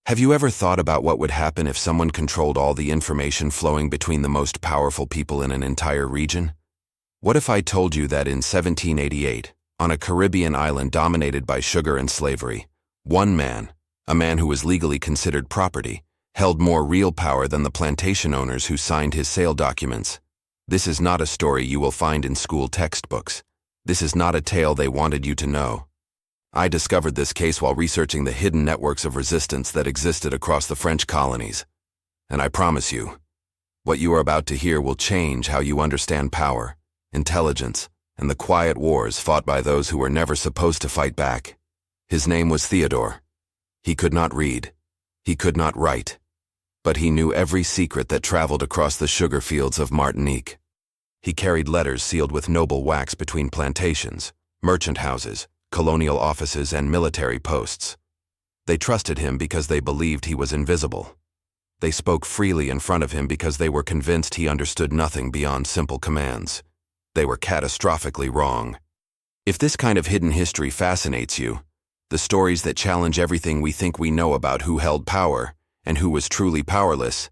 Have you ever thought about what would happen if someone controlled all the information flowing between the most powerful people in an entire region? What if I told you that in 1788, on a Caribbean island dominated by sugar and slavery, one man, a man who was legally considered property, held more real power than the plantation owners who signed his sale documents? This is not a story you will find in school textbooks. This is not a tale they wanted you to know. I discovered this case while researching the hidden networks of resistance that existed across the French colonies. And I promise you, what you are about to hear will change how you understand power, intelligence, and the quiet wars fought by those who were never supposed to fight back. His name was Theodore. He could not read. He could not write. But he knew every secret that traveled across the sugar fields of Martinique. He carried letters sealed with noble wax between plantations, merchant houses, colonial offices, and military posts. They trusted him because they believed he was invisible. They spoke freely in front of him because they were convinced he understood nothing beyond simple commands. They were catastrophically wrong. If this kind of hidden history fascinates you, the stories that challenge everything we think we know about who held power and who was truly powerless,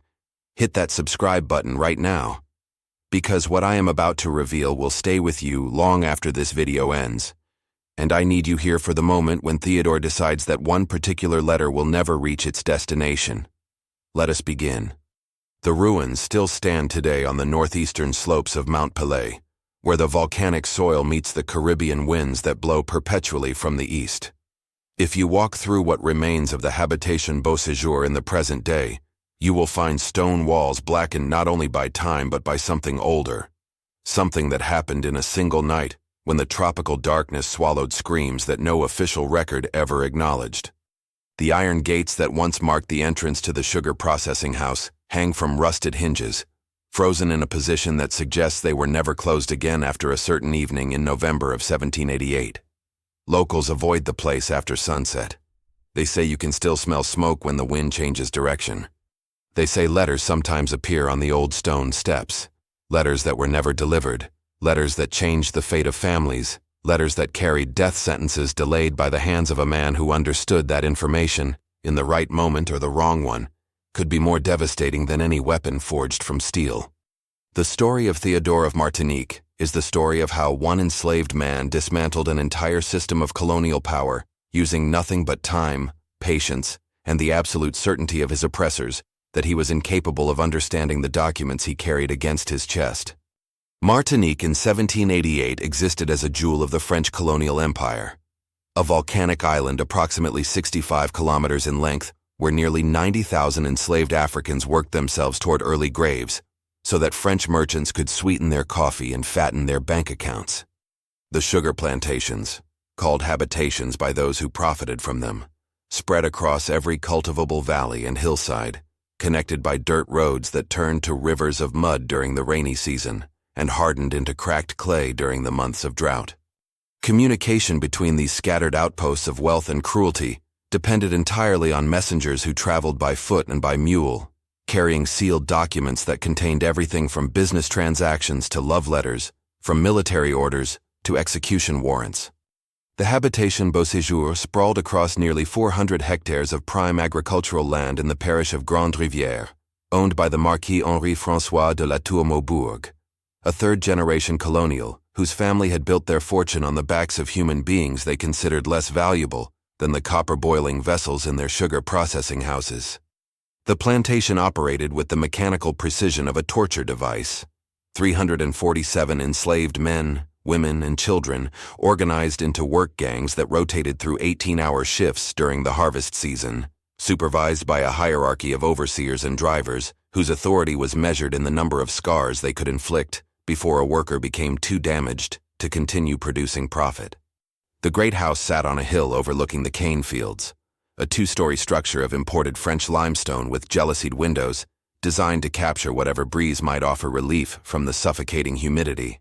hit that subscribe button right now. Because what I am about to reveal will stay with you long after this video ends. And I need you here for the moment when Theodore decides that one particular letter will never reach its destination. Let us begin. The ruins still stand today on the northeastern slopes of Mount Pelée, where the volcanic soil meets the Caribbean winds that blow perpetually from the east. If you walk through what remains of the habitation Beauséjour in the present day, you will find stone walls blackened not only by time but by something older, something that happened in a single night, when the tropical darkness swallowed screams that no official record ever acknowledged. The iron gates that once marked the entrance to the sugar processing house hang from rusted hinges, frozen in a position that suggests they were never closed again after a certain evening in November of 1788. Locals avoid the place after sunset. They say you can still smell smoke when the wind changes direction. They say letters sometimes appear on the old stone steps, letters that were never delivered, letters that changed the fate of families, letters that carried death sentences delayed by the hands of a man who understood that information, in the right moment or the wrong one, could be more devastating than any weapon forged from steel. The story of Theodore of Martinique is the story of how one enslaved man dismantled an entire system of colonial power, using nothing but time, patience, and the absolute certainty of his oppressors that he was incapable of understanding the documents he carried against his chest. Martinique in 1788 existed as a jewel of the French colonial empire, a volcanic island approximately 65 kilometers in length where nearly 90,000 enslaved Africans worked themselves toward early graves so that French merchants could sweeten their coffee and fatten their bank accounts. The sugar plantations, called habitations by those who profited from them, spread across every cultivable valley and hillside, connected by dirt roads that turned to rivers of mud during the rainy season and hardened into cracked clay during the months of drought. Communication between these scattered outposts of wealth and cruelty depended entirely on messengers who traveled by foot and by mule, carrying sealed documents that contained everything from business transactions to love letters, from military orders to execution warrants. The habitation Beauséjour sprawled across nearly 400 hectares of prime agricultural land in the parish of Grande Rivière, owned by the Marquis Henri-François de la Tour-Maubourg, a third-generation colonial whose family had built their fortune on the backs of human beings they considered less valuable than the copper-boiling vessels in their sugar processing houses. The plantation operated with the mechanical precision of a torture device. 347 enslaved men, women, and children organized into work gangs that rotated through 18-hour shifts during the harvest season, supervised by a hierarchy of overseers and drivers whose authority was measured in the number of scars they could inflict before a worker became too damaged to continue producing profit. The great house sat on a hill overlooking the cane fields, a two-story structure of imported French limestone with jalousied windows designed to capture whatever breeze might offer relief from the suffocating humidity.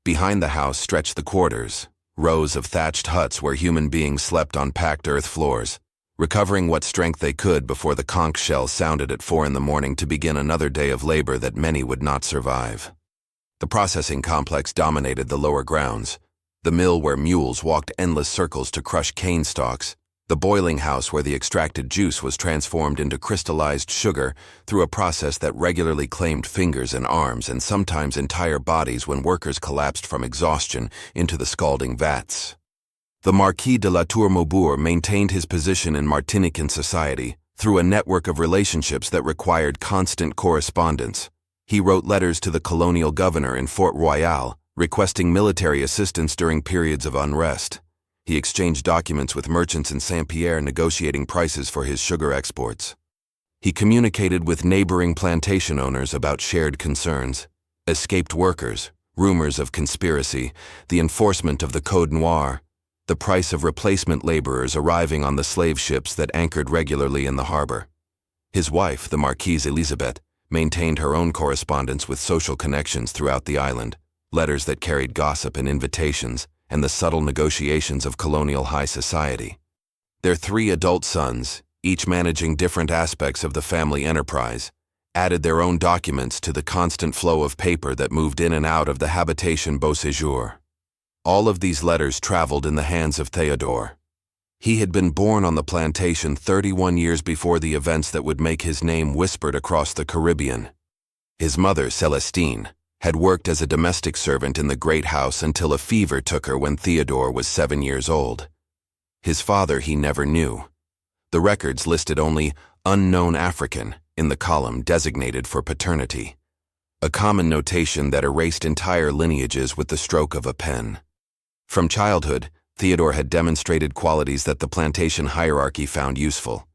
Behind the house stretched the quarters, rows of thatched huts where human beings slept on packed earth floors, recovering what strength they could before the conch shell sounded at 4 a.m. to begin another day of labor that many would not survive. The processing complex dominated the lower grounds, the mill where mules walked endless circles to crush cane stalks, the boiling house where the extracted juice was transformed into crystallized sugar through a process that regularly claimed fingers and arms and sometimes entire bodies when workers collapsed from exhaustion into the scalding vats. The Marquis de la Tour Maubourg maintained his position in Martinican society through a network of relationships that required constant correspondence. He wrote letters to the colonial governor in Fort Royal, requesting military assistance during periods of unrest. He exchanged documents with merchants in Saint-Pierre negotiating prices for his sugar exports. He communicated with neighboring plantation owners about shared concerns, escaped workers, rumors of conspiracy, the enforcement of the Code Noir, the price of replacement laborers arriving on the slave ships that anchored regularly in the harbor. His wife, the Marquise Elizabeth, maintained her own correspondence with social connections throughout the island, letters that carried gossip and invitations, and the subtle negotiations of colonial high society. Their 3 adult sons, each managing different aspects of the family enterprise, added their own documents to the constant flow of paper that moved in and out of the habitation Beau Séjour. All of these letters traveled in the hands of Theodore. He had been born on the plantation 31 years before the events that would make his name whispered across the Caribbean. His mother, Celestine, had worked as a domestic servant in the great house until a fever took her when Theodore was 7 years old. His father he never knew. The records listed only "unknown African" in the column designated for paternity, a common notation that erased entire lineages with the stroke of a pen. From childhood, Theodore had demonstrated qualities that the plantation hierarchy found useful.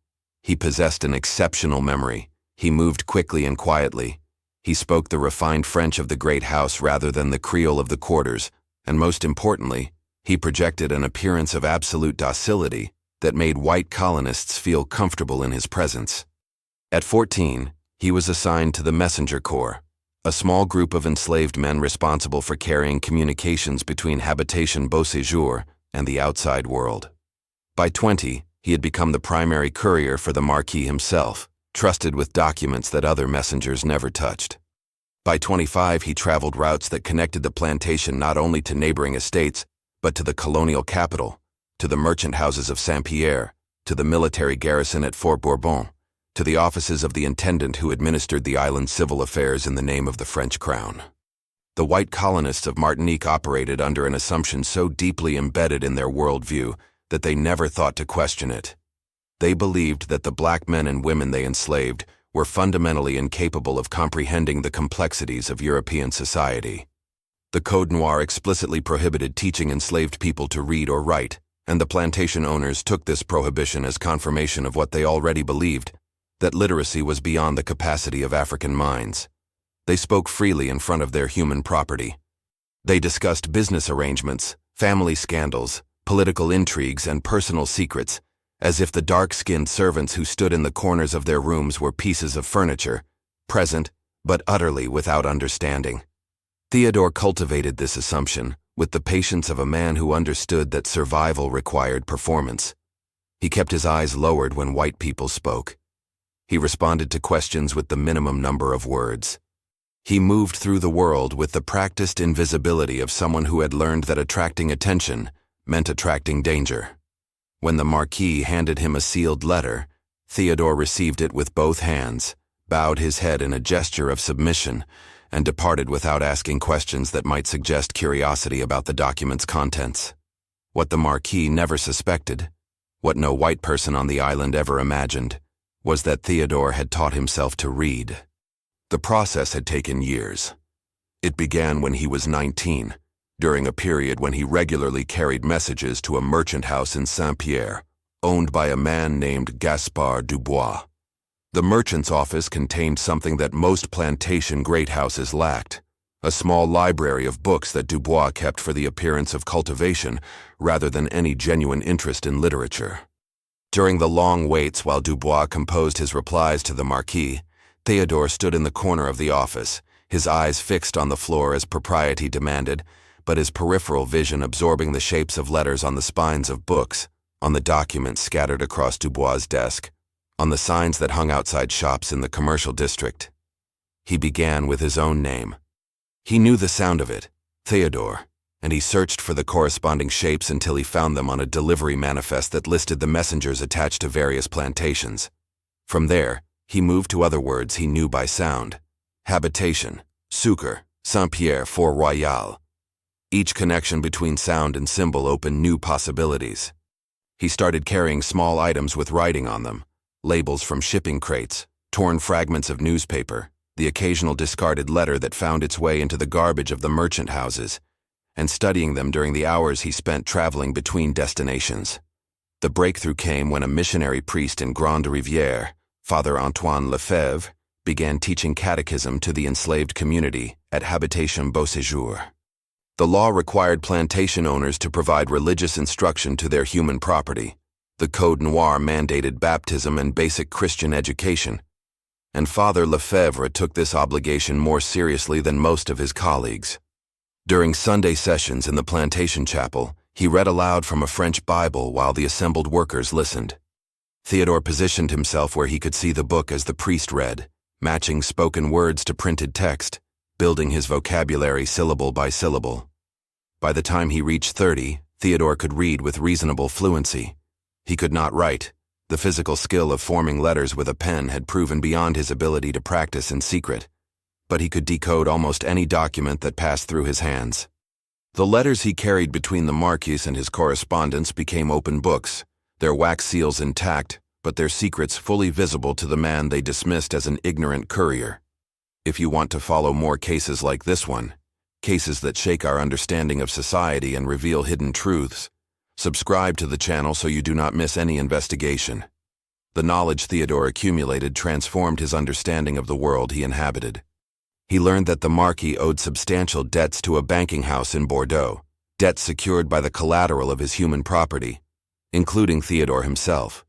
He possessed an exceptional memory. He moved quickly and quietly. He spoke the refined French of the great house rather than the Creole of the quarters, and most importantly, he projected an appearance of absolute docility that made white colonists feel comfortable in his presence. At 14, he was assigned to the Messenger Corps, a small group of enslaved men responsible for carrying communications between Habitation Beau Séjour and the outside world. By 20, he had become the primary courier for the Marquis himself, trusted with documents that other messengers never touched. By 25, he traveled routes that connected the plantation not only to neighboring estates, but to the colonial capital, to the merchant houses of Saint-Pierre, to the military garrison at Fort Bourbon, to the offices of the intendant who administered the island's civil affairs in the name of the French crown. The white colonists of Martinique operated under an assumption so deeply embedded in their worldview that they never thought to question it. They believed that the black men and women they enslaved were fundamentally incapable of comprehending the complexities of European society. The Code Noir explicitly prohibited teaching enslaved people to read or write, and the plantation owners took this prohibition as confirmation of what they already believed, that literacy was beyond the capacity of African minds. They spoke freely in front of their human property. They discussed business arrangements, family scandals, political intrigues, and personal secrets, as if the dark-skinned servants who stood in the corners of their rooms were pieces of furniture, present, but utterly without understanding. Theodore cultivated this assumption with the patience of a man who understood that survival required performance. He kept his eyes lowered when white people spoke. He responded to questions with the minimum number of words. He moved through the world with the practiced invisibility of someone who had learned that attracting attention meant attracting danger. When the Marquis handed him a sealed letter, Theodore received it with both hands, bowed his head in a gesture of submission, and departed without asking questions that might suggest curiosity about the document's contents. What the Marquis never suspected, what no white person on the island ever imagined, was that Theodore had taught himself to read. The process had taken years. It began when he was 19, during a period when he regularly carried messages to a merchant house in Saint-Pierre, owned by a man named Gaspard Dubois. The merchant's office contained something that most plantation great houses lacked, a small library of books that Dubois kept for the appearance of cultivation rather than any genuine interest in literature. During the long waits while Dubois composed his replies to the Marquis, Theodore stood in the corner of the office, his eyes fixed on the floor as propriety demanded, but his peripheral vision absorbing the shapes of letters on the spines of books, on the documents scattered across Dubois' desk, on the signs that hung outside shops in the commercial district. He began with his own name. He knew the sound of it, Theodore, and he searched for the corresponding shapes until he found them on a delivery manifest that listed the messengers attached to various plantations. From there, he moved to other words he knew by sound: habitation, Sucre, Saint-Pierre, Fort-Royal. Each connection between sound and symbol opened new possibilities. He started carrying small items with writing on them, labels from shipping crates, torn fragments of newspaper, the occasional discarded letter that found its way into the garbage of the merchant houses, and studying them during the hours he spent traveling between destinations. The breakthrough came when a missionary priest in Grande Rivière, Father Antoine Lefebvre, began teaching catechism to the enslaved community at Habitation Beauséjour. The law required plantation owners to provide religious instruction to their human property. The Code Noir mandated baptism and basic Christian education, and Father Lefebvre took this obligation more seriously than most of his colleagues. During Sunday sessions in the plantation chapel, he read aloud from a French Bible while the assembled workers listened. Theodore positioned himself where he could see the book as the priest read, matching spoken words to printed text, building his vocabulary syllable by syllable. By the time he reached 30, Theodore could read with reasonable fluency. He could not write. The physical skill of forming letters with a pen had proven beyond his ability to practice in secret, but he could decode almost any document that passed through his hands. The letters he carried between the Marquis and his correspondents became open books, their wax seals intact, but their secrets fully visible to the man they dismissed as an ignorant courier. If you want to follow more cases like this one, cases that shake our understanding of society and reveal hidden truths, subscribe to the channel so you do not miss any investigation. The knowledge Theodore accumulated transformed his understanding of the world he inhabited. He learned that the Marquis owed substantial debts to a banking house in Bordeaux, debts secured by the collateral of his human property, including Theodore himself.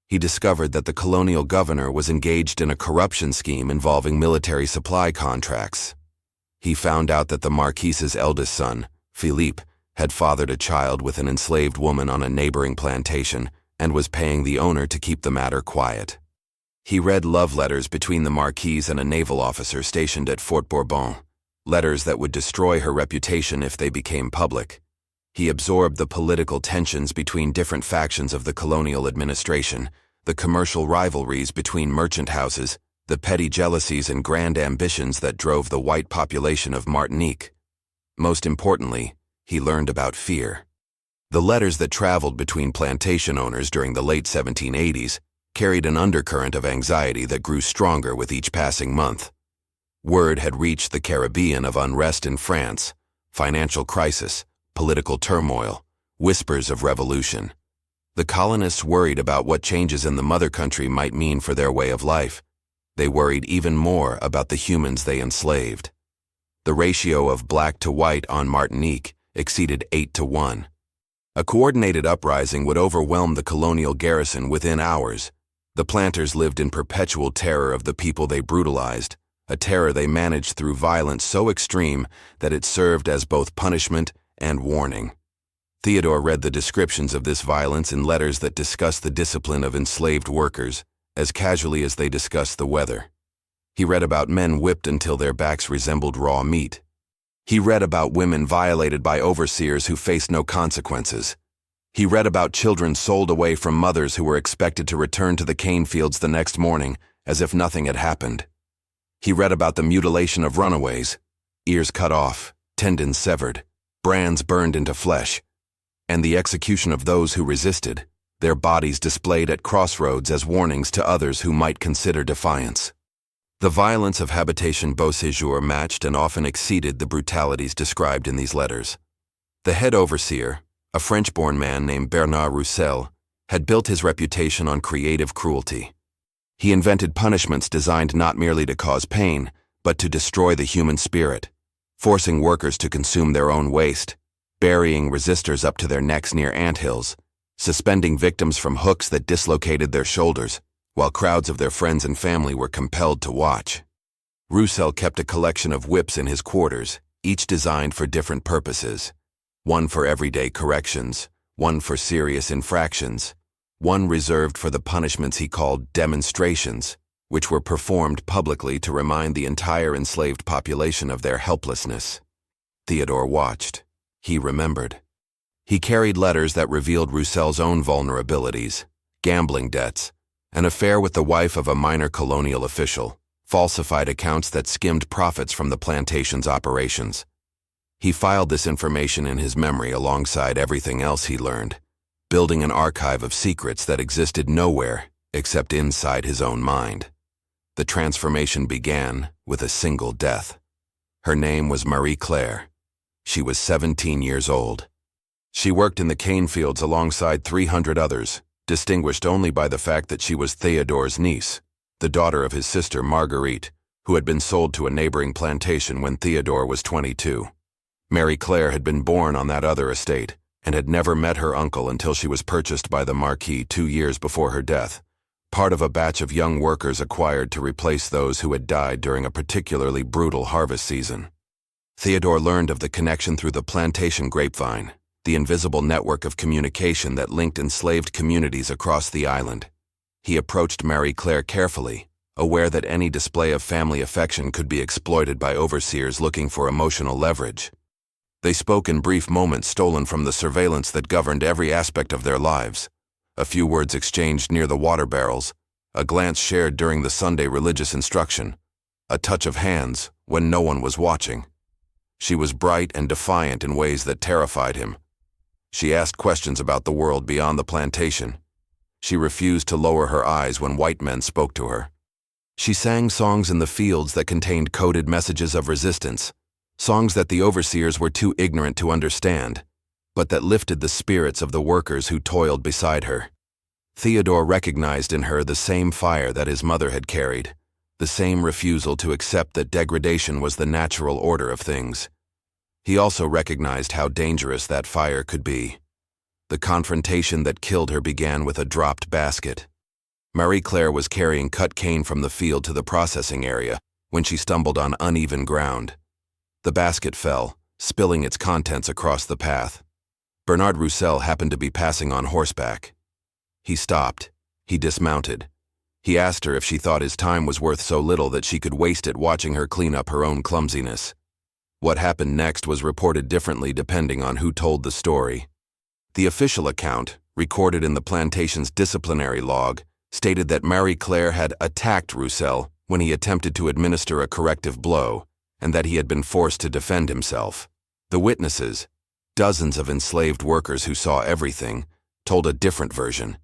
He discovered that the colonial governor was engaged in a corruption scheme involving military supply contracts. He found out that the Marquis's eldest son, Philippe, had fathered a child with an enslaved woman on a neighboring plantation and was paying the owner to keep the matter quiet. He read love letters between the Marquise and a naval officer stationed at Fort Bourbon, letters that would destroy her reputation if they became public. He absorbed the political tensions between different factions of the colonial administration, the commercial rivalries between merchant houses, the petty jealousies and grand ambitions that drove the white population of Martinique. Most importantly, he learned about fear. The letters that traveled between plantation owners during the late 1780s carried an undercurrent of anxiety that grew stronger with each passing month. Word had reached the Caribbean of unrest in France, financial crisis, political turmoil, whispers of revolution. The colonists worried about what changes in the mother country might mean for their way of life. They worried even more about the humans they enslaved. The ratio of black to white on Martinique exceeded 8-1. A coordinated uprising would overwhelm the colonial garrison within hours. The planters lived in perpetual terror of the people they brutalized, a terror they managed through violence so extreme that it served as both punishment and warning. Theodore read the descriptions of this violence in letters that discussed the discipline of enslaved workers, as casually as they discussed the weather. He read about men whipped until their backs resembled raw meat. He read about women violated by overseers who faced no consequences. He read about children sold away from mothers who were expected to return to the cane fields the next morning, as if nothing had happened. He read about the mutilation of runaways, ears cut off, tendons severed, brands burned into flesh, and the execution of those who resisted, their bodies displayed at crossroads as warnings to others who might consider defiance. The violence of Habitation Beauséjour matched and often exceeded the brutalities described in these letters. The head overseer, a French-born man named Bernard Roussel, had built his reputation on creative cruelty. He invented punishments designed not merely to cause pain, but to destroy the human spirit, forcing workers to consume their own waste, burying resistors up to their necks near anthills, suspending victims from hooks that dislocated their shoulders, while crowds of their friends and family were compelled to watch. Roussel kept a collection of whips in his quarters, each designed for different purposes. One for everyday corrections, one for serious infractions, one reserved for the punishments he called demonstrations, which were performed publicly to remind the entire enslaved population of their helplessness. Theodore watched. He remembered. He carried letters that revealed Roussel's own vulnerabilities, gambling debts, an affair with the wife of a minor colonial official, falsified accounts that skimmed profits from the plantation's operations. He filed this information in his memory alongside everything else he learned, building an archive of secrets that existed nowhere except inside his own mind. The transformation began with a single death. Her name was Marie Claire. She was 17 years old. She worked in the cane fields alongside 300 others, distinguished only by the fact that she was Theodore's niece, the daughter of his sister Marguerite, who had been sold to a neighboring plantation when Theodore was 22. Marie Claire had been born on that other estate and had never met her uncle until she was purchased by the Marquis 2 years before her death, part of a batch of young workers acquired to replace those who had died during a particularly brutal harvest season. Theodore learned of the connection through the plantation grapevine, the invisible network of communication that linked enslaved communities across the island. He approached Marie Claire carefully, aware that any display of family affection could be exploited by overseers looking for emotional leverage. They spoke in brief moments stolen from the surveillance that governed every aspect of their lives. A few words exchanged near the water barrels, a glance shared during the Sunday religious instruction, a touch of hands when no one was watching. She was bright and defiant in ways that terrified him. She asked questions about the world beyond the plantation. She refused to lower her eyes when white men spoke to her. She sang songs in the fields that contained coded messages of resistance, songs that the overseers were too ignorant to understand, but that lifted the spirits of the workers who toiled beside her. Theodore recognized in her the same fire that his mother had carried, the same refusal to accept that degradation was the natural order of things. He also recognized how dangerous that fire could be. The confrontation that killed her began with a dropped basket. Marie Claire was carrying cut cane from the field to the processing area when she stumbled on uneven ground. The basket fell, spilling its contents across the path. Bernard Roussel happened to be passing on horseback. He stopped. He dismounted. He asked her if she thought his time was worth so little that she could waste it watching her clean up her own clumsiness. What happened next was reported differently depending on who told the story. The official account, recorded in the plantation's disciplinary log, stated that Marie Claire had attacked Roussel when he attempted to administer a corrective blow, and that he had been forced to defend himself. The witnesses, dozens of enslaved workers who saw everything, told a different version.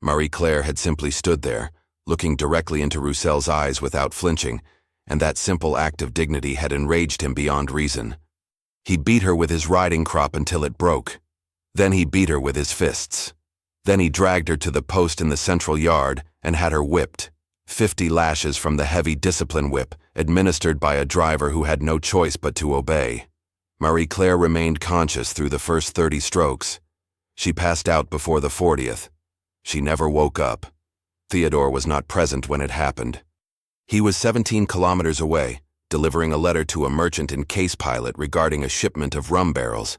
Marie Claire had simply stood there, looking directly into Roussel's eyes without flinching, and that simple act of dignity had enraged him beyond reason. He beat her with his riding crop until it broke. Then he beat her with his fists. Then he dragged her to the post in the central yard and had her whipped, 50 lashes from the heavy discipline whip administered by a driver who had no choice but to obey. Marie Claire remained conscious through the first 30 strokes. She passed out before the 40th. She never woke up. Theodore was not present when it happened. He was 17 kilometers away, delivering a letter to a merchant in Case Pilot regarding a shipment of rum barrels.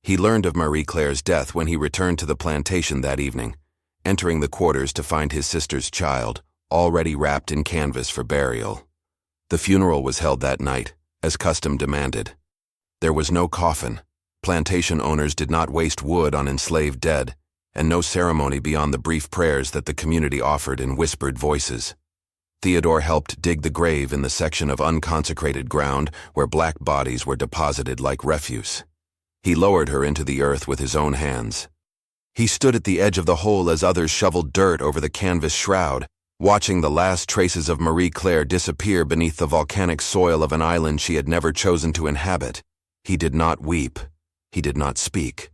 He learned of Marie Claire's death when he returned to the plantation that evening, entering the quarters to find his sister's child, already wrapped in canvas for burial. The funeral was held that night, as custom demanded. There was no coffin. Plantation owners did not waste wood on enslaved dead, and no ceremony beyond the brief prayers that the community offered in whispered voices. Theodore helped dig the grave in the section of unconsecrated ground where black bodies were deposited like refuse. He lowered her into the earth with his own hands. He stood at the edge of the hole as others shoveled dirt over the canvas shroud, watching the last traces of Marie Claire disappear beneath the volcanic soil of an island she had never chosen to inhabit. He did not weep. He did not speak.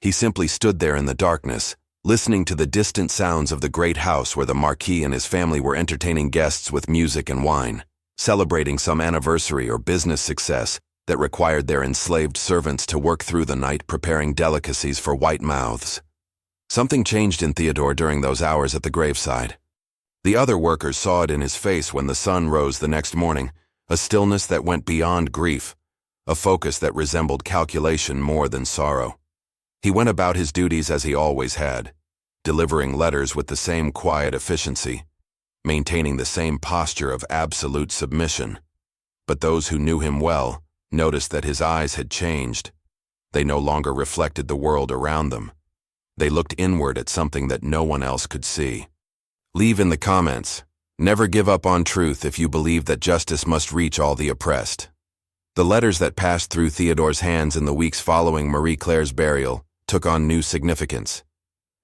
He simply stood there in the darkness, listening to the distant sounds of the great house where the Marquis and his family were entertaining guests with music and wine, celebrating some anniversary or business success that required their enslaved servants to work through the night preparing delicacies for white mouths. Something changed in Theodore during those hours at the graveside. The other workers saw it in his face when the sun rose the next morning, a stillness that went beyond grief, a focus that resembled calculation more than sorrow. He went about his duties as he always had, delivering letters with the same quiet efficiency, maintaining the same posture of absolute submission. But those who knew him well noticed that his eyes had changed. They no longer reflected the world around them. They looked inward at something that no one else could see. Leave in the comments. Never give up on truth if you believe that justice must reach all the oppressed. The letters that passed through Theodore's hands in the weeks following Marie Claire's burial took on new significance.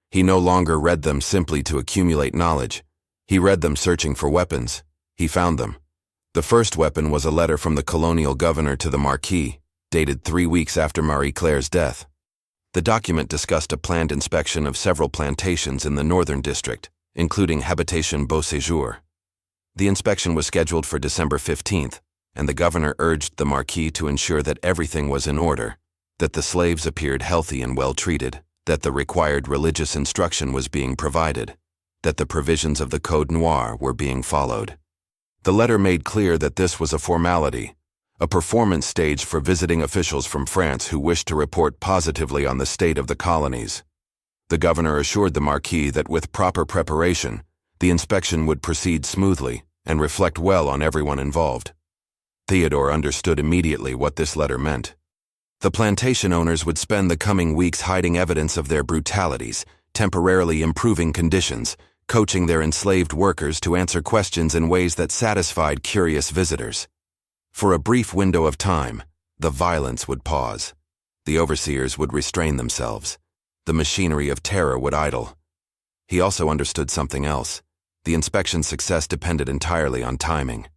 He no longer read them simply to accumulate knowledge. He read them searching for weapons. He found them. The first weapon was a letter from the colonial governor to the Marquis, dated 3 weeks after Marie Claire's death. The document discussed a planned inspection of several plantations in the northern district, including Habitation Beau Séjour. The inspection was scheduled for December 15th, and the governor urged the Marquis to ensure that everything was in order, that the slaves appeared healthy and well treated, that the required religious instruction was being provided, that the provisions of the Code Noir were being followed. The letter made clear that this was a formality, a performance stage for visiting officials from France who wished to report positively on the state of the colonies. The governor assured the Marquis that with proper preparation, the inspection would proceed smoothly and reflect well on everyone involved. Theodore understood immediately what this letter meant. The plantation owners would spend the coming weeks hiding evidence of their brutalities, temporarily improving conditions, coaching their enslaved workers to answer questions in ways that satisfied curious visitors. For a brief window of time, the violence would pause. The overseers would restrain themselves. The machinery of terror would idle. He also understood something else. The inspection's success depended entirely on timing.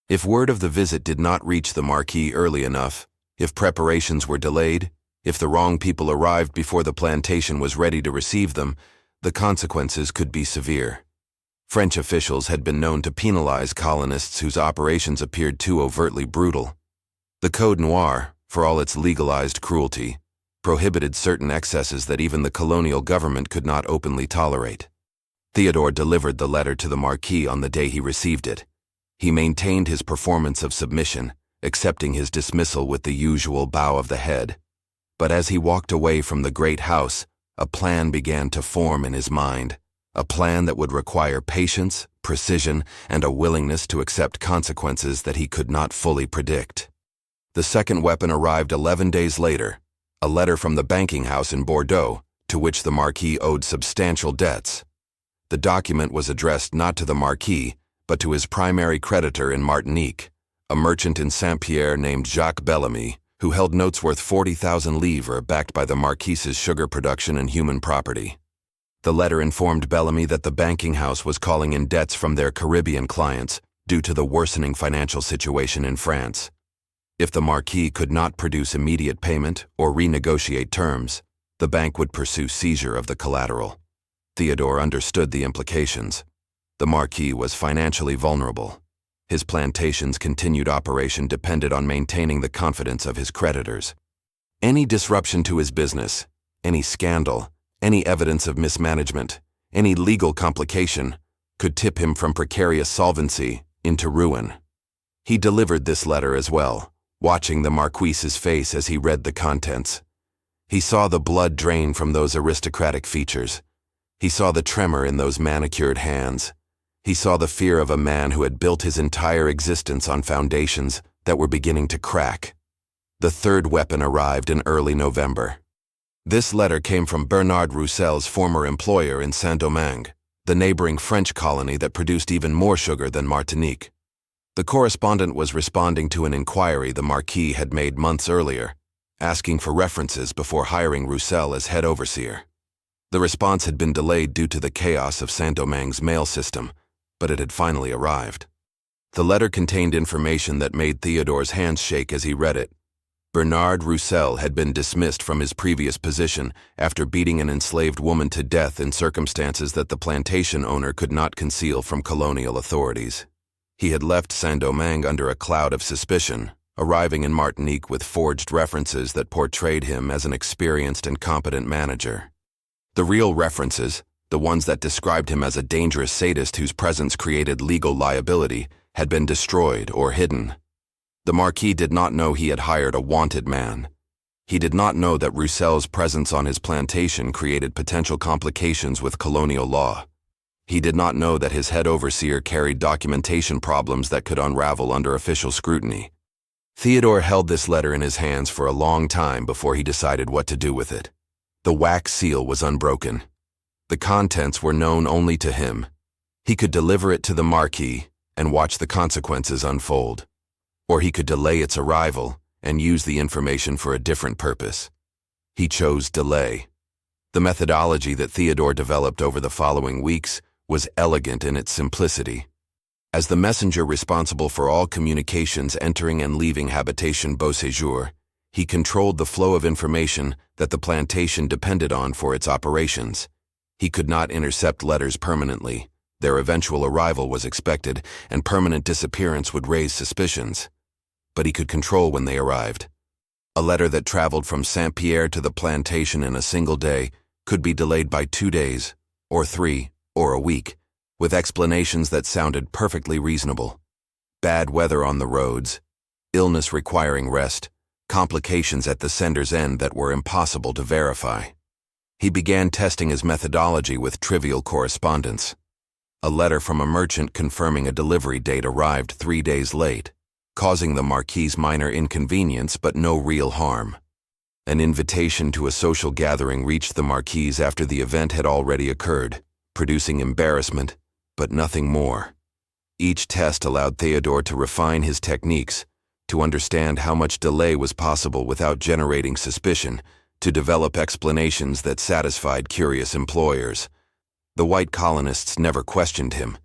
If word of the visit did not reach the Marquis early enough, if preparations were delayed, if the wrong people arrived before the plantation was ready to receive them, the consequences could be severe. French officials had been known to penalize colonists whose operations appeared too overtly brutal. The Code Noir, for all its legalized cruelty, prohibited certain excesses that even the colonial government could not openly tolerate. Theodore delivered the letter to the Marquis on the day he received it. He maintained his performance of submission, accepting his dismissal with the usual bow of the head. But as he walked away from the great house, a plan began to form in his mind, a plan that would require patience, precision, and a willingness to accept consequences that he could not fully predict. The second weapon arrived 11 days later, a letter from the banking house in Bordeaux, to which the Marquis owed substantial debts. The document was addressed not to the Marquis, but to his primary creditor in Martinique, a merchant in Saint-Pierre named Jacques Bellamy, who held notes worth 40,000 livres backed by the Marquis's sugar production and human property. The letter informed Bellamy that the banking house was calling in debts from their Caribbean clients due to the worsening financial situation in France. If the Marquis could not produce immediate payment or renegotiate terms, the bank would pursue seizure of the collateral. Theodore understood the implications. The Marquis was financially vulnerable. His plantation's continued operation depended on maintaining the confidence of his creditors. Any disruption to his business, any scandal, any evidence of mismanagement, any legal complication, could tip him from precarious solvency into ruin. He delivered this letter as well, watching the Marquis's face as he read the contents. He saw the blood drain from those aristocratic features. He saw the tremor in those manicured hands. He saw the fear of a man who had built his entire existence on foundations that were beginning to crack. The third weapon arrived in early November. This letter came from Bernard Roussel's former employer in Saint-Domingue, the neighboring French colony that produced even more sugar than Martinique. The correspondent was responding to an inquiry the Marquis had made months earlier, asking for references before hiring Roussel as head overseer. The response had been delayed due to the chaos of Saint-Domingue's mail system, but it had finally arrived. The letter contained information that made Theodore's hands shake as he read it. Bernard Roussel had been dismissed from his previous position after beating an enslaved woman to death in circumstances that the plantation owner could not conceal from colonial authorities. He had left Saint-Domingue under a cloud of suspicion, arriving in Martinique with forged references that portrayed him as an experienced and competent manager. The real references, the ones that described him as a dangerous sadist whose presence created legal liability, had been destroyed or hidden. The Marquis did not know he had hired a wanted man. He did not know that Roussel's presence on his plantation created potential complications with colonial law. He did not know that his head overseer carried documentation problems that could unravel under official scrutiny. Theodore held this letter in his hands for a long time before he decided what to do with it. The wax seal was unbroken. The contents were known only to him. He could deliver it to the Marquis and watch the consequences unfold. Or he could delay its arrival and use the information for a different purpose. He chose delay. The methodology that Theodore developed over the following weeks was elegant in its simplicity. As the messenger responsible for all communications entering and leaving Habitation Beauséjour, he controlled the flow of information that the plantation depended on for its operations. He could not intercept letters permanently. Their eventual arrival was expected, and permanent disappearance would raise suspicions. But he could control when they arrived. A letter that traveled from Saint-Pierre to the plantation in a single day could be delayed by 2 days, or 3, or a week, with explanations that sounded perfectly reasonable. Bad weather on the roads, illness requiring rest, complications at the sender's end that were impossible to verify. He began testing his methodology with trivial correspondence. A letter from a merchant confirming a delivery date arrived 3 days late, causing the Marquis minor inconvenience but no real harm. An invitation to a social gathering reached the Marquis after the event had already occurred, producing embarrassment, but nothing more. Each test allowed Theodore to refine his techniques, to understand how much delay was possible without generating suspicion, to develop explanations that satisfied curious employers. The white colonists never questioned him.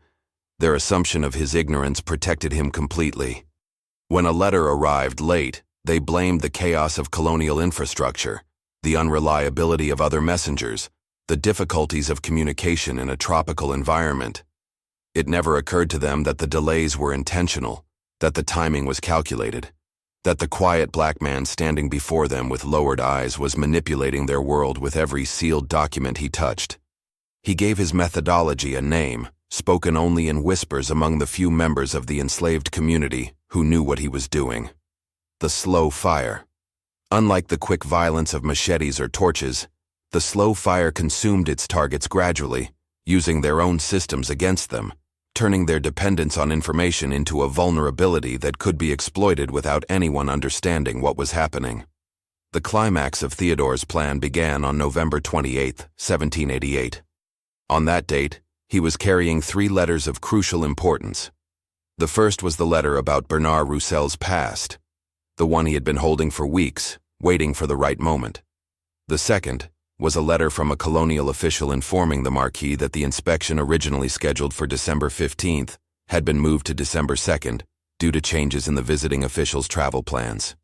Their assumption of his ignorance protected him completely. When a letter arrived late, they blamed the chaos of colonial infrastructure, the unreliability of other messengers, the difficulties of communication in a tropical environment. It never occurred to them that the delays were intentional, that the timing was calculated, that the quiet black man standing before them with lowered eyes was manipulating their world with every sealed document he touched. He gave his methodology a name, spoken only in whispers among the few members of the enslaved community who knew what he was doing. The slow fire. Unlike the quick violence of machetes or torches, the slow fire consumed its targets gradually, using their own systems against them, turning their dependence on information into a vulnerability that could be exploited without anyone understanding what was happening. The climax of Theodore's plan began on November 28, 1788. On that date, he was carrying 3 letters of crucial importance. The first was the letter about Bernard Roussel's past, the one he had been holding for weeks, waiting for the right moment. The second was a letter from a colonial official informing the Marquis that the inspection originally scheduled for December 15th had been moved to December 2nd due to changes in the visiting official's travel plans.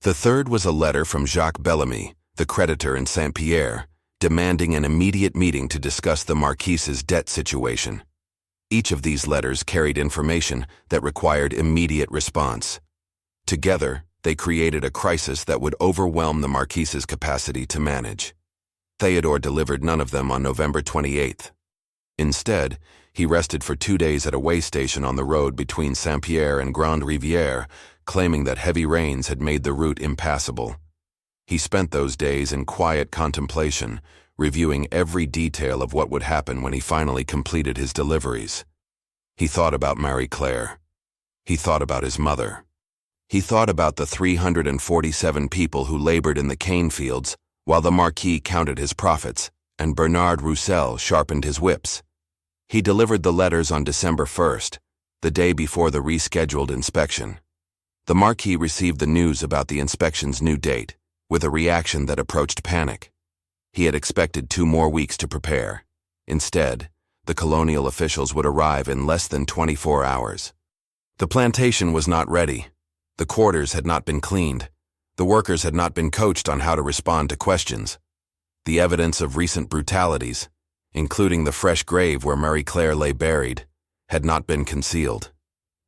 The third was a letter from Jacques Bellamy, the creditor in Saint-Pierre, demanding an immediate meeting to discuss the Marquis's debt situation. Each of these letters carried information that required immediate response. Together, they created a crisis that would overwhelm the Marquis's capacity to manage. Theodore delivered none of them on November 28th. Instead, he rested for 2 days at a way station on the road between Saint-Pierre and Grande Rivière, claiming that heavy rains had made the route impassable. He spent those days in quiet contemplation, reviewing every detail of what would happen when he finally completed his deliveries. He thought about Marie-Claire. He thought about his mother. He thought about the 347 people who labored in the cane fields, while the Marquis counted his profits, and Bernard Roussel sharpened his whips. He delivered the letters on December 1st, the day before the rescheduled inspection. The Marquis received the news about the inspection's new date, with a reaction that approached panic. He had expected 2 more weeks to prepare. Instead, the colonial officials would arrive in less than 24 hours. The plantation was not ready. The quarters had not been cleaned. The workers had not been coached on how to respond to questions. The evidence of recent brutalities, including the fresh grave where Marie-Claire lay buried, had not been concealed.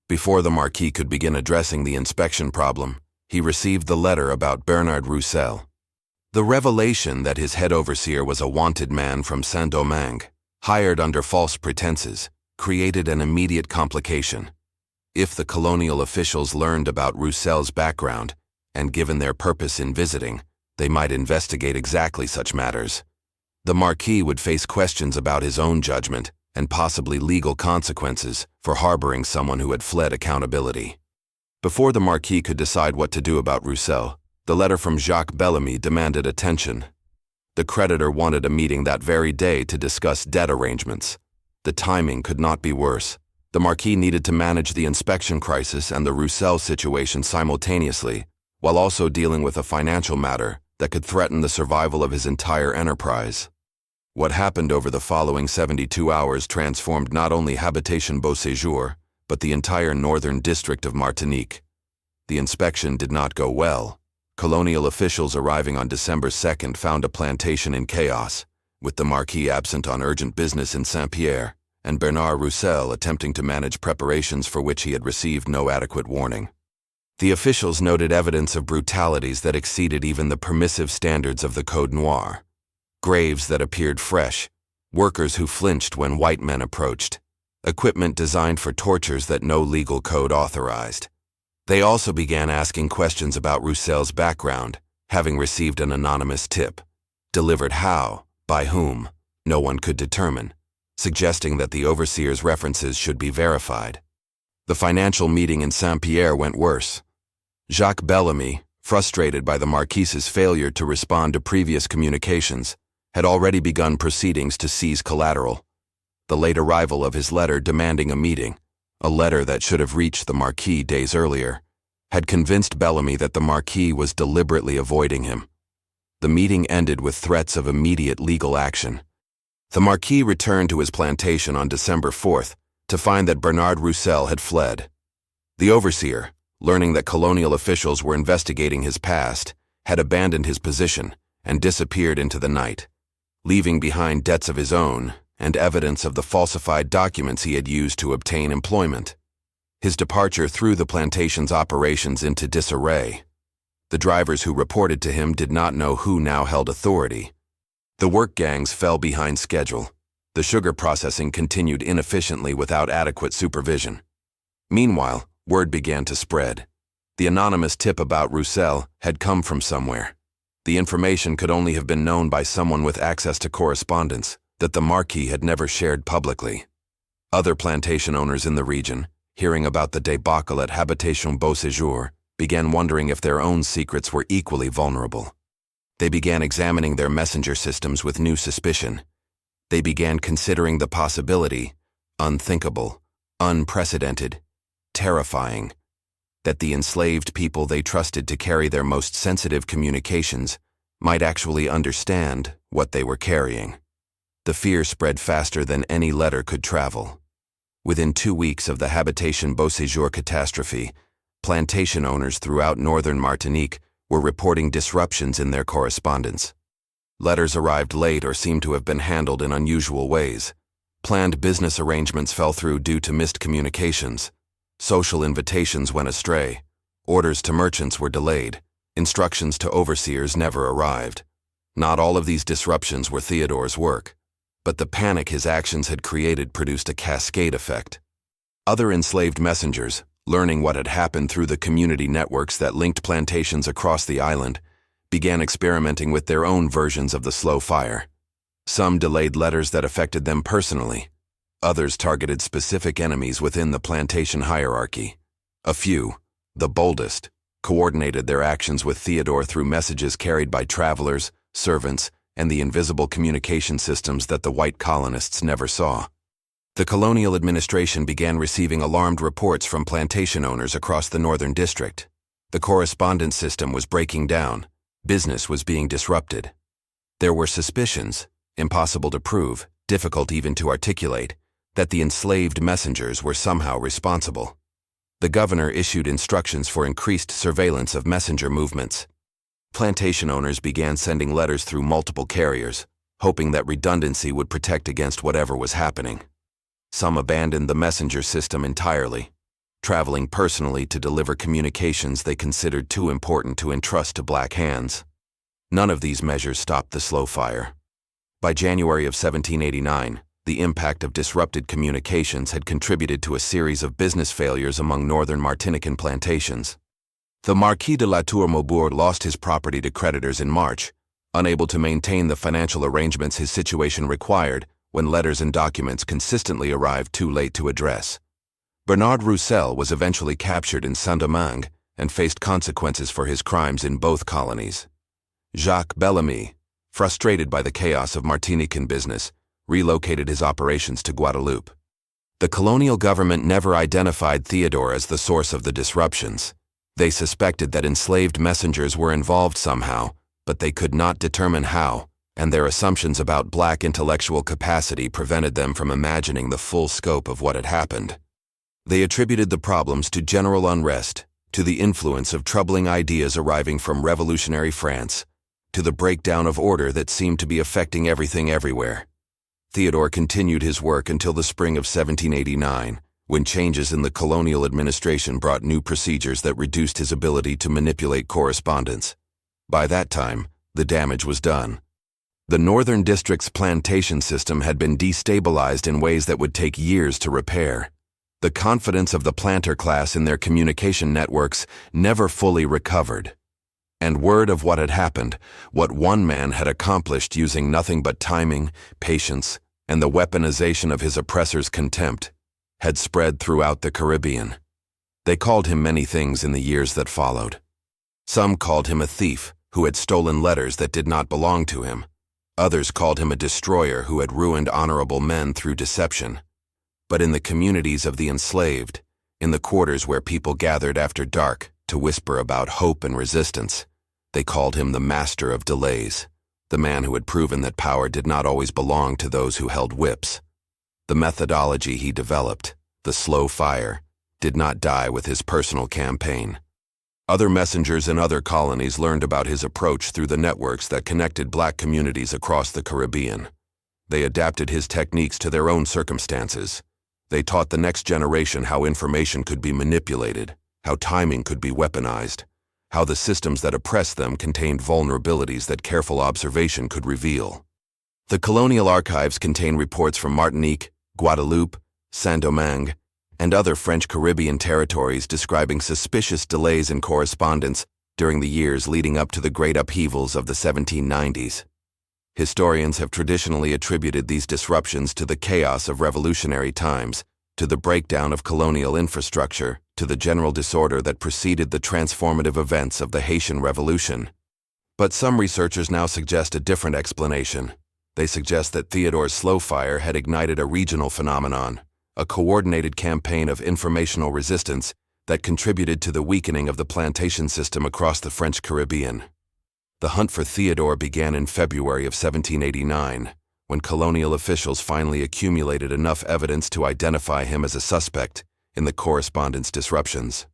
Before the Marquis could begin addressing the inspection problem, he received the letter about Bernard Roussel. The revelation that his head overseer was a wanted man from Saint-Domingue, hired under false pretenses, created an immediate complication. If the colonial officials learned about Roussel's background, and given their purpose in visiting, they might investigate exactly such matters. The Marquis would face questions about his own judgment and possibly legal consequences for harboring someone who had fled accountability. Before the Marquis could decide what to do about Roussel, the letter from Jacques Bellamy demanded attention. The creditor wanted a meeting that very day to discuss debt arrangements. The timing could not be worse. The Marquis needed to manage the inspection crisis and the Roussel situation simultaneously, while also dealing with a financial matter that could threaten the survival of his entire enterprise. What happened over the following 72 hours transformed not only Habitation Beau Séjour, but the entire northern district of Martinique. The inspection did not go well. Colonial officials arriving on December 2nd found a plantation in chaos, with the Marquis absent on urgent business in Saint-Pierre, and Bernard Roussel attempting to manage preparations for which he had received no adequate warning. The officials noted evidence of brutalities that exceeded even the permissive standards of the Code Noir. Graves that appeared fresh, workers who flinched when white men approached, equipment designed for tortures that no legal code authorized. They also began asking questions about Roussel's background, having received an anonymous tip. Delivered how, by whom, no one could determine, suggesting that the overseer's references should be verified. The financial meeting in Saint-Pierre went worse. Jacques Bellamy, frustrated by the Marquis's failure to respond to previous communications, had already begun proceedings to seize collateral. The late arrival of his letter demanding a meeting, a letter that should have reached the Marquis days earlier, had convinced Bellamy that the Marquis was deliberately avoiding him. The meeting ended with threats of immediate legal action. The Marquis returned to his plantation on December 4th to find that Bernard Roussel had fled. The overseer, learning that colonial officials were investigating his past, had abandoned his position and disappeared into the night, leaving behind debts of his own and evidence of the falsified documents he had used to obtain employment. His departure threw the plantation's operations into disarray. The drivers who reported to him did not know who now held authority. The work gangs fell behind schedule. The sugar processing continued inefficiently without adequate supervision. Meanwhile, word began to spread. The anonymous tip about Roussel had come from somewhere. The information could only have been known by someone with access to correspondence that the Marquis had never shared publicly. Other plantation owners in the region, hearing about the debacle at Habitation Beau Séjour, began wondering if their own secrets were equally vulnerable. They began examining their messenger systems with new suspicion. They began considering the possibility, unthinkable, unprecedented, terrifying, that the enslaved people they trusted to carry their most sensitive communications might actually understand what they were carrying. The fear spread faster than any letter could travel. Within 2 weeks of the Habitation Beau Séjour catastrophe, plantation owners throughout northern Martinique were reporting disruptions in their correspondence. Letters arrived late or seemed to have been handled in unusual ways. Planned business arrangements fell through due to missed communications. Social invitations went astray. Orders to merchants were delayed. Instructions to overseers never arrived. Not all of these disruptions were Theodore's work, but the panic his actions had created produced a cascade effect. Other enslaved messengers, learning what had happened through the community networks that linked plantations across the island, began experimenting with their own versions of the slow fire. Some delayed letters that affected them personally. Others targeted specific enemies within the plantation hierarchy. A few, the boldest, coordinated their actions with Theodore through messages carried by travelers, servants, and the invisible communication systems that the white colonists never saw. The colonial administration began receiving alarmed reports from plantation owners across the northern district. The correspondence system was breaking down. Business was being disrupted. There were suspicions, impossible to prove, difficult even to articulate, that the enslaved messengers were somehow responsible. The governor issued instructions for increased surveillance of messenger movements. Plantation owners began sending letters through multiple carriers, hoping that redundancy would protect against whatever was happening. Some abandoned the messenger system entirely, traveling personally to deliver communications they considered too important to entrust to black hands. None of these measures stopped the slow fire. By January of 1789, the impact of disrupted communications had contributed to a series of business failures among northern Martinican plantations. The Marquis de la Tour Maubourg lost his property to creditors in March, unable to maintain the financial arrangements his situation required when letters and documents consistently arrived too late to address. Bernard Roussel was eventually captured in Saint-Domingue and faced consequences for his crimes in both colonies. Jacques Bellamy, frustrated by the chaos of Martinican business, relocated his operations to Guadeloupe. The colonial government never identified Theodore as the source of the disruptions. They suspected that enslaved messengers were involved somehow, but they could not determine how, and their assumptions about black intellectual capacity prevented them from imagining the full scope of what had happened. They attributed the problems to general unrest, to the influence of troubling ideas arriving from revolutionary France, to the breakdown of order that seemed to be affecting everything everywhere. Theodore continued his work until the spring of 1789, when changes in the colonial administration brought new procedures that reduced his ability to manipulate correspondence. By that time, the damage was done. The Northern District's plantation system had been destabilized in ways that would take years to repair. The confidence of the planter class in their communication networks never fully recovered. And word of what had happened, what one man had accomplished using nothing but timing, patience, and the weaponization of his oppressor's contempt, had spread throughout the Caribbean. They called him many things in the years that followed. Some called him a thief who had stolen letters that did not belong to him. Others called him a destroyer who had ruined honorable men through deception. But in the communities of the enslaved, in the quarters where people gathered after dark to whisper about hope and resistance, they called him the master of delays, the man who had proven that power did not always belong to those who held whips. The methodology he developed, the slow fire, did not die with his personal campaign. Other messengers in other colonies learned about his approach through the networks that connected black communities across the Caribbean. They adapted his techniques to their own circumstances. They taught the next generation how information could be manipulated, how timing could be weaponized, how the systems that oppressed them contained vulnerabilities that careful observation could reveal. The colonial archives contain reports from Martinique, Guadeloupe, Saint-Domingue, and other French Caribbean territories describing suspicious delays in correspondence during the years leading up to the great upheavals of the 1790s. Historians have traditionally attributed these disruptions to the chaos of revolutionary times, to the breakdown of colonial infrastructure, to the general disorder that preceded the transformative events of the Haitian Revolution. But some researchers now suggest a different explanation. They suggest that Theodore's slow fire had ignited a regional phenomenon, a coordinated campaign of informational resistance that contributed to the weakening of the plantation system across the French Caribbean. The hunt for Theodore began in February of 1789, when colonial officials finally accumulated enough evidence to identify him as a suspect in the correspondence disruptions.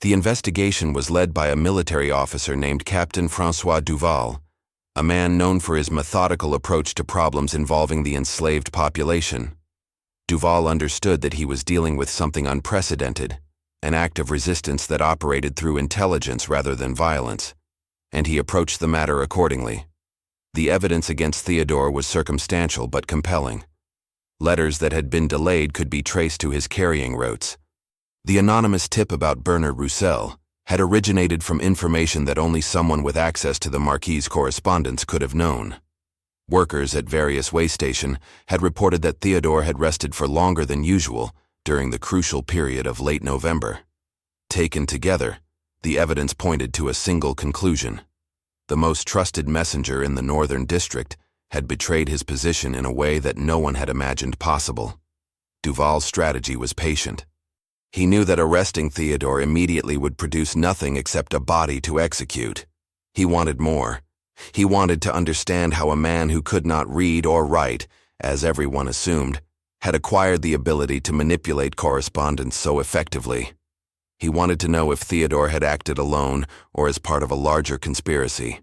The investigation was led by a military officer named Captain François Duval, a man known for his methodical approach to problems involving the enslaved population. Duval understood that he was dealing with something unprecedented, an act of resistance that operated through intelligence rather than violence, and he approached the matter accordingly. The evidence against Theodore was circumstantial but compelling. Letters that had been delayed could be traced to his carrying routes. The anonymous tip about Bernard Roussel had originated from information that only someone with access to the Marquis's correspondence could have known. Workers at various way stations had reported that Theodore had rested for longer than usual during the crucial period of late November. Taken together, the evidence pointed to a single conclusion. The most trusted messenger in the Northern District had betrayed his position in a way that no one had imagined possible. Duval's strategy was patient. He knew that arresting Theodore immediately would produce nothing except a body to execute. He wanted more. He wanted to understand how a man who could not read or write, as everyone assumed, had acquired the ability to manipulate correspondence so effectively. He wanted to know if Theodore had acted alone or as part of a larger conspiracy.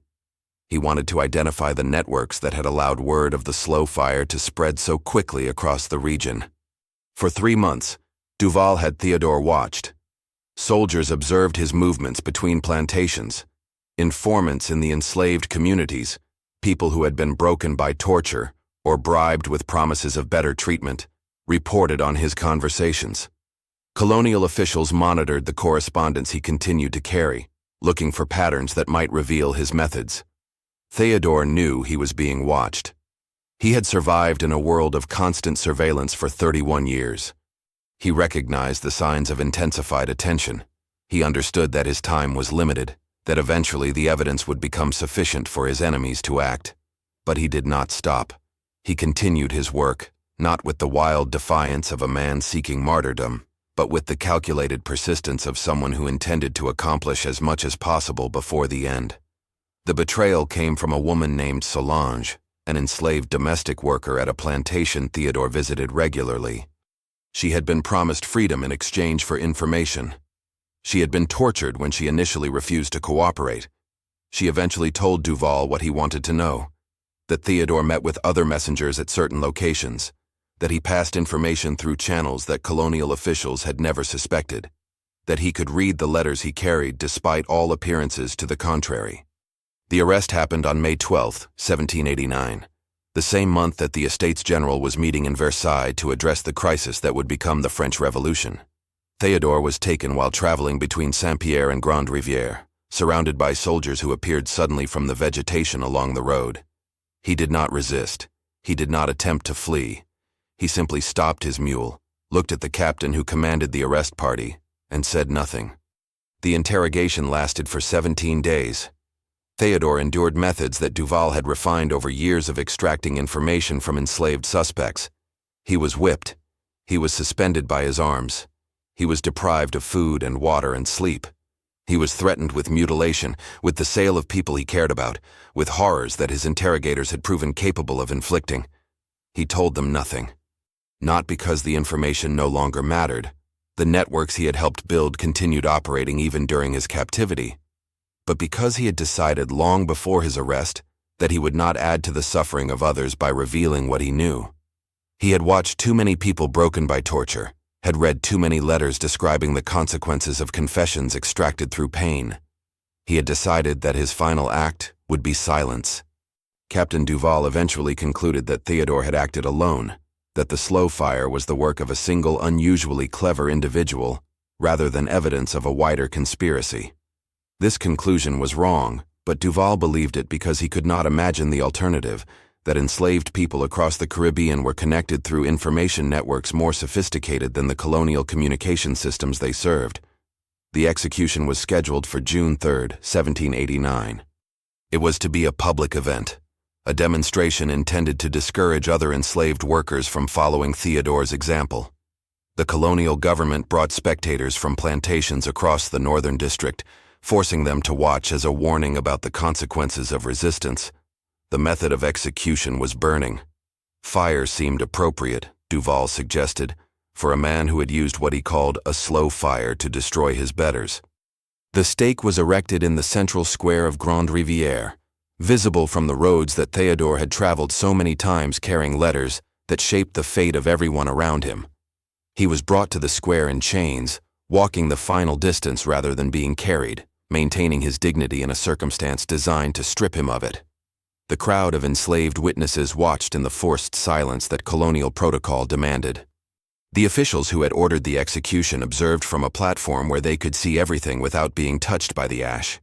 He wanted to identify the networks that had allowed word of the slow fire to spread so quickly across the region. For 3 months, Duval had Theodore watched. Soldiers observed his movements between plantations. Informants in the enslaved communities, people who had been broken by torture or bribed with promises of better treatment, reported on his conversations. Colonial officials monitored the correspondence he continued to carry, looking for patterns that might reveal his methods. Theodore knew he was being watched. He had survived in a world of constant surveillance for 31 years. He recognized the signs of intensified attention. He understood that his time was limited, that eventually the evidence would become sufficient for his enemies to act. But he did not stop. He continued his work, not with the wild defiance of a man seeking martyrdom, but with the calculated persistence of someone who intended to accomplish as much as possible before the end. The betrayal came from a woman named Solange, an enslaved domestic worker at a plantation Theodore visited regularly. She had been promised freedom in exchange for information. She had been tortured when she initially refused to cooperate. She eventually told Duval what he wanted to know, that Theodore met with other messengers at certain locations, that he passed information through channels that colonial officials had never suspected, that he could read the letters he carried despite all appearances to the contrary. The arrest happened on May 12, 1789, the same month that the Estates General was meeting in Versailles to address the crisis that would become the French Revolution. Theodore was taken while traveling between Saint-Pierre and Grande Rivière, surrounded by soldiers who appeared suddenly from the vegetation along the road. He did not resist. He did not attempt to flee. He simply stopped his mule, looked at the captain who commanded the arrest party, and said nothing. The interrogation lasted for 17 days. Theodore endured methods that Duval had refined over years of extracting information from enslaved suspects. He was whipped. He was suspended by his arms. He was deprived of food and water and sleep. He was threatened with mutilation, with the sale of people he cared about, with horrors that his interrogators had proven capable of inflicting. He told them nothing. Not because the information no longer mattered. The networks he had helped build continued operating even during his captivity. But because he had decided long before his arrest that he would not add to the suffering of others by revealing what he knew. He had watched too many people broken by torture, had read too many letters describing the consequences of confessions extracted through pain. He had decided that his final act would be silence. Captain Duval eventually concluded that Theodore had acted alone, that the slow fire was the work of a single unusually clever individual, rather than evidence of a wider conspiracy. This conclusion was wrong, but Duval believed it because he could not imagine the alternative, that enslaved people across the Caribbean were connected through information networks more sophisticated than the colonial communication systems they served. The execution was scheduled for June 3, 1789. It was to be a public event, a demonstration intended to discourage other enslaved workers from following Theodore's example. The colonial government brought spectators from plantations across the northern district, forcing them to watch as a warning about the consequences of resistance. The method of execution was burning. Fire seemed appropriate, Duval suggested, for a man who had used what he called a slow fire to destroy his betters. The stake was erected in the central square of Grande Rivière, visible from the roads that Theodore had traveled so many times carrying letters that shaped the fate of everyone around him. He was brought to the square in chains, walking the final distance rather than being carried, maintaining his dignity in a circumstance designed to strip him of it. The crowd of enslaved witnesses watched in the forced silence that colonial protocol demanded. The officials who had ordered the execution observed from a platform where they could see everything without being touched by the ash.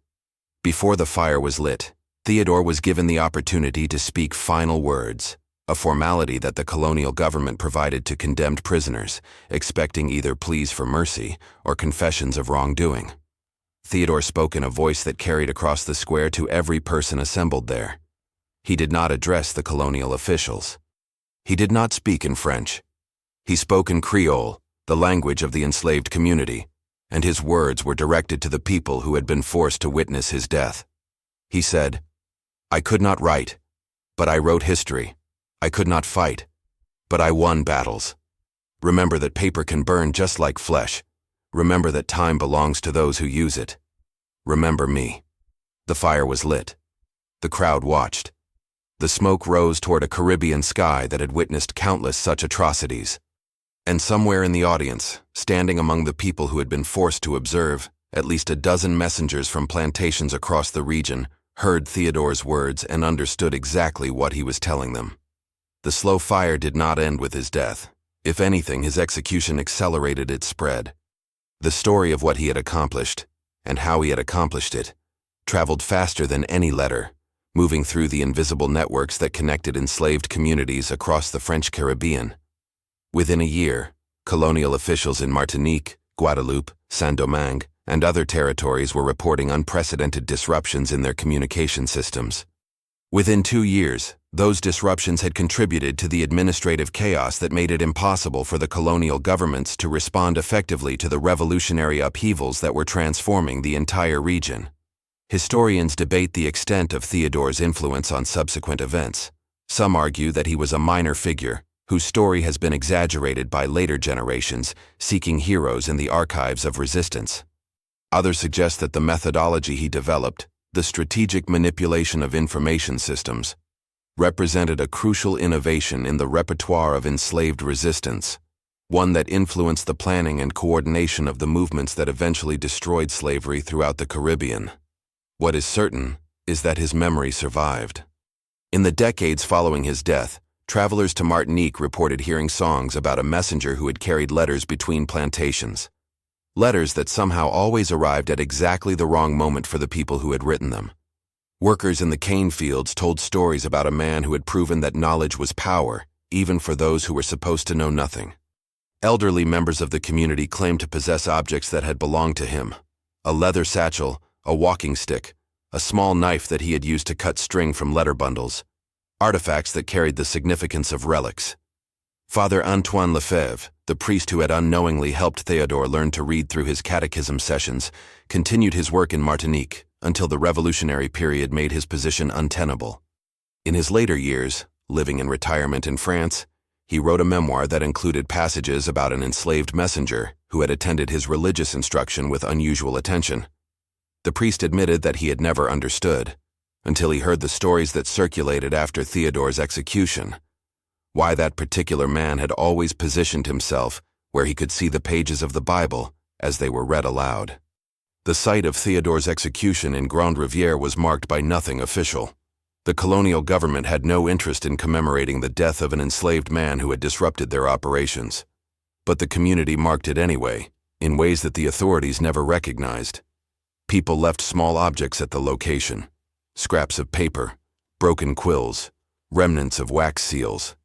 Before the fire was lit, Theodore was given the opportunity to speak final words, a formality that the colonial government provided to condemned prisoners, expecting either pleas for mercy or confessions of wrongdoing. Theodore spoke in a voice that carried across the square to every person assembled there. He did not address the colonial officials. He did not speak in French. He spoke in Creole, the language of the enslaved community, and his words were directed to the people who had been forced to witness his death. He said, "I could not write, but I wrote history. I could not fight, but I won battles. Remember that paper can burn just like flesh. Remember that time belongs to those who use it. Remember me." The fire was lit. The crowd watched. The smoke rose toward a Caribbean sky that had witnessed countless such atrocities. And somewhere in the audience, standing among the people who had been forced to observe, at least a dozen messengers from plantations across the region heard Theodore's words and understood exactly what he was telling them. The slow fire did not end with his death. If anything, his execution accelerated its spread. The story of what he had accomplished, and how he had accomplished it, traveled faster than any letter, moving through the invisible networks that connected enslaved communities across the French Caribbean. Within a year, Colonial officials in Martinique, Guadeloupe, Saint-Domingue, and other territories were reporting unprecedented disruptions in their communication systems. Within 2 years, those disruptions had contributed to the administrative chaos that made it impossible for the colonial governments to respond effectively to the revolutionary upheavals that were transforming the entire region. Historians debate the extent of Theodore's influence on subsequent events. Some argue that he was a minor figure, whose story has been exaggerated by later generations, seeking heroes in the archives of resistance. Others suggest that the methodology he developed, the strategic manipulation of information systems, represented a crucial innovation in the repertoire of enslaved resistance, one that influenced the planning and coordination of the movements that eventually destroyed slavery throughout the Caribbean. What is certain is that his memory survived. In the decades following his death, travelers to Martinique reported hearing songs about a messenger who had carried letters between plantations. Letters that somehow always arrived at exactly the wrong moment for the people who had written them. Workers in the cane fields told stories about a man who had proven that knowledge was power, even for those who were supposed to know nothing. Elderly members of the community claimed to possess objects that had belonged to him: a leather satchel, a walking stick, a small knife that he had used to cut string from letter bundles, artifacts that carried the significance of relics. Father Antoine Lefebvre, the priest who had unknowingly helped Theodore learn to read through his catechism sessions, continued his work in Martinique until the revolutionary period made his position untenable. In his later years, living in retirement in France, he wrote a memoir that included passages about an enslaved messenger who had attended his religious instruction with unusual attention. The priest admitted that he had never understood, until he heard the stories that circulated after Theodore's execution, why that particular man had always positioned himself where he could see the pages of the Bible as they were read aloud. The site of Theodore's execution in Grande Rivière was marked by nothing official. The colonial government had no interest in commemorating the death of an enslaved man who had disrupted their operations. But the community marked it anyway, in ways that the authorities never recognized. People left small objects at the location: scraps of paper, broken quills, remnants of wax seals,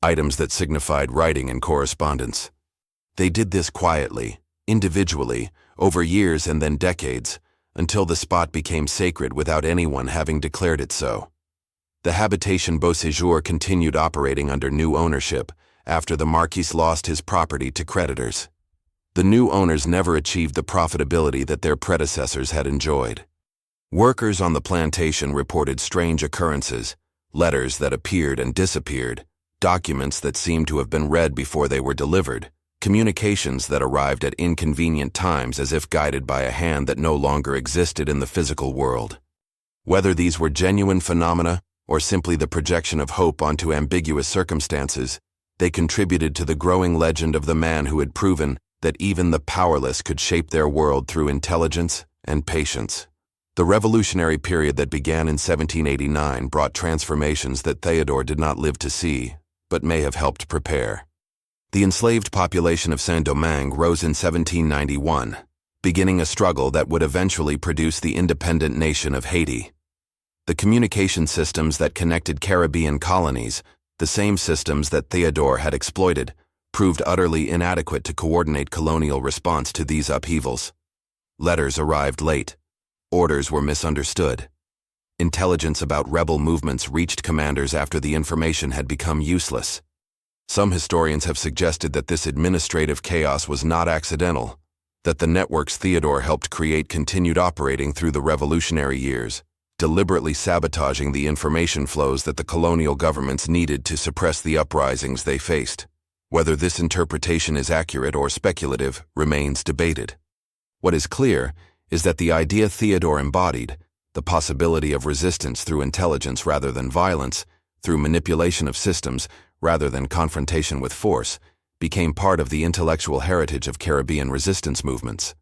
items that signified writing and correspondence. They did this quietly, individually, over years and then decades, until the spot became sacred without anyone having declared it so. The Habitation Beau Séjour continued operating under new ownership after the Marquis lost his property to creditors. The new owners never achieved the profitability that their predecessors had enjoyed. Workers on the plantation reported strange occurrences: letters that appeared and disappeared, documents that seemed to have been read before they were delivered, communications that arrived at inconvenient times as if guided by a hand that no longer existed in the physical world. Whether these were genuine phenomena or simply the projection of hope onto ambiguous circumstances, they contributed to the growing legend of the man who had proven that even the powerless could shape their world through intelligence and patience. The revolutionary period that began in 1789 brought transformations that Theodore did not live to see, but may have helped prepare. The enslaved population of Saint-Domingue rose in 1791, beginning a struggle that would eventually produce the independent nation of Haiti. The communication systems that connected Caribbean colonies, the same systems that Theodore had exploited, proved utterly inadequate to coordinate colonial response to these upheavals. Letters arrived late. Orders were misunderstood. Intelligence about rebel movements reached commanders after the information had become useless. Some historians have suggested that this administrative chaos was not accidental, that the networks Theodore helped create continued operating through the revolutionary years, deliberately sabotaging the information flows that the colonial governments needed to suppress the uprisings they faced. Whether this interpretation is accurate or speculative remains debated. What is clear is that the idea Theodore embodied, the possibility of resistance through intelligence rather than violence, through manipulation of systems rather than confrontation with force, became part of the intellectual heritage of Caribbean resistance movements.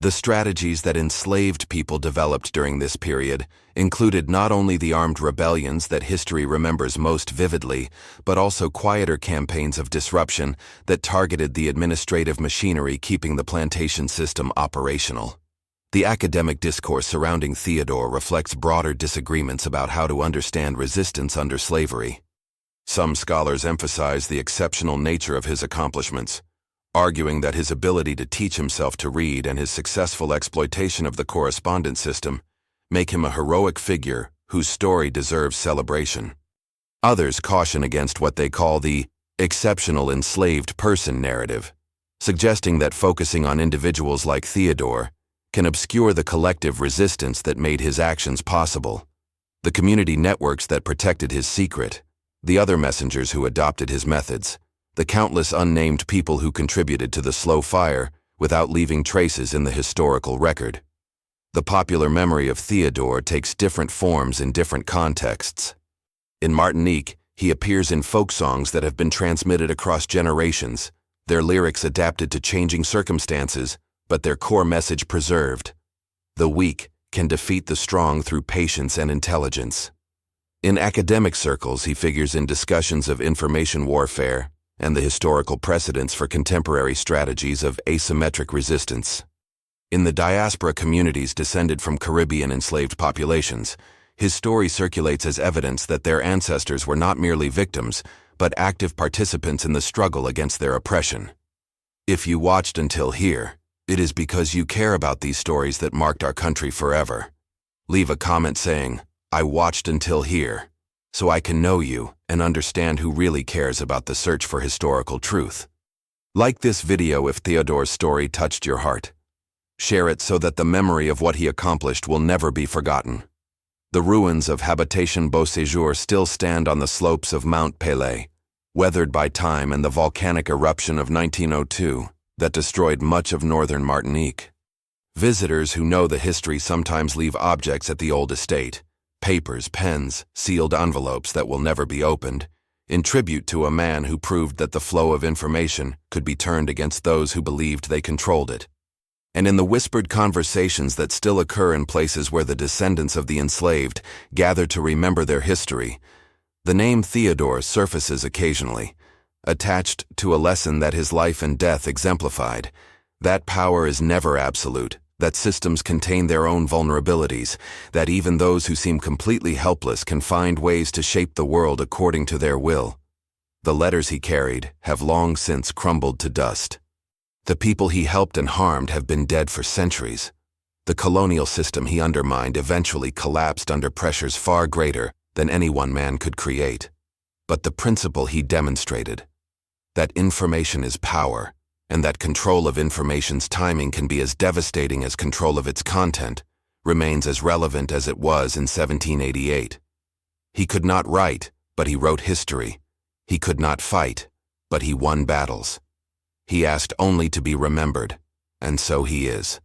The strategies that enslaved people developed during this period included not only the armed rebellions that history remembers most vividly, but also quieter campaigns of disruption that targeted the administrative machinery keeping the plantation system operational. The academic discourse surrounding Theodore reflects broader disagreements about how to understand resistance under slavery. Some scholars emphasize the exceptional nature of his accomplishments, arguing that his ability to teach himself to read and his successful exploitation of the correspondence system make him a heroic figure whose story deserves celebration. Others caution against what they call the exceptional enslaved person narrative, suggesting that focusing on individuals like Theodore can obscure the collective resistance that made his actions possible, the community networks that protected his secret, the other messengers who adopted his methods, the countless unnamed people who contributed to the slow fire without leaving traces in the historical record. The popular memory of Theodore takes different forms in different contexts. In Martinique, he appears in folk songs that have been transmitted across generations, their lyrics adapted to changing circumstances, but their core message preserved. The weak can defeat the strong through patience and intelligence. In academic circles, he figures in discussions of information warfare and the historical precedents for contemporary strategies of asymmetric resistance. In the diaspora communities descended from Caribbean enslaved populations, his story circulates as evidence that their ancestors were not merely victims, but active participants in the struggle against their oppression. If you watched until here, it is because you care about these stories that marked our country forever. Leave a comment saying, "I watched until here," so I can know you and understand who really cares about the search for historical truth. Like this video if Theodore's story touched your heart. Share it so that the memory of what he accomplished will never be forgotten. The ruins of Habitation Beau Séjour still stand on the slopes of Mount Pelée, weathered by time and the volcanic eruption of 1902 that destroyed much of northern Martinique. Visitors who know the history sometimes leave objects at the old estate, papers, pens, sealed envelopes that will never be opened, in tribute to a man who proved that the flow of information could be turned against those who believed they controlled it. And in the whispered conversations that still occur in places where the descendants of the enslaved gather to remember their history, the name Theodore surfaces occasionally, attached to a lesson that his life and death exemplified. That power is never absolute, that systems contain their own vulnerabilities, that even those who seem completely helpless can find ways to shape the world according to their will. The letters he carried have long since crumbled to dust. The people he helped and harmed have been dead for centuries. The colonial system he undermined eventually collapsed under pressures far greater than any one man could create. But the principle he demonstrated, that information is power, and that control of information's timing can be as devastating as control of its content, remains as relevant as it was in 1788. He could not write, but he wrote history. He could not fight, but he won battles. He asked only to be remembered, and so he is.